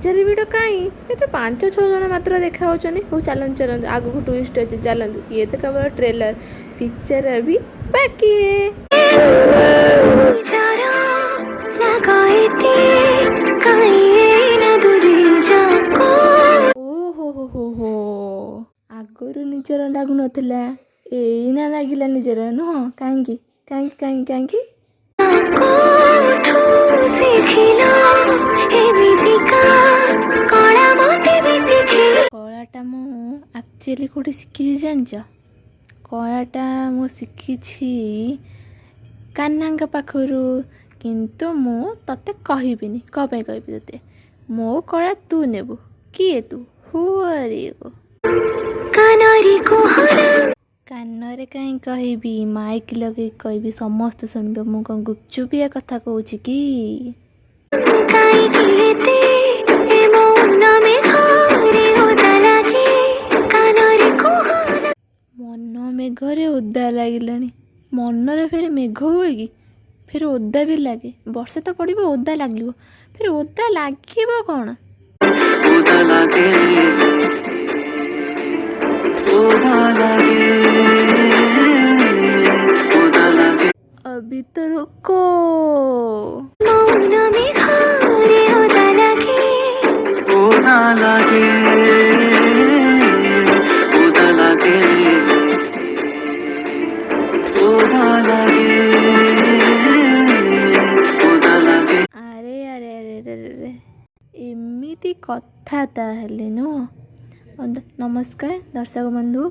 हजारे भिड कहीं ये तो 5-6 जन मात्र देखा हो चलतु चलतु आग को ट्विस्ट अच्छे चलतु ये तो केवल ट्रेलर पिक्चर अभी बाकी है। ओहो आगरू निजर लगुन एना लगिला निजर नुह कहीं कहीं कहीं कहीं कलाटा मु एक्चुअली कौटे शिखी जान कलाटा मु शिखी कान्हा पाखरु किंतु मु तते कहबिनी कहीं कहबी ते मो कला तू नेबू किए तू हुआरी कानरे कहीं कहबी माइक लगे कहबी समस्त सुनबे मु कौन गुपचुपिया कथा कहूँ कि मन मेघरे ओदा लगिला मनरे फिर मेघ हुए कि फिर ओदा भी लगे वर्षे तो पड़ो ओदा लगे फिर ओदा लगे कौन अभी तो रुको अरे अरे अरे अरे एमती कथा ताहले नुह। नमस्कार दर्शक बंधु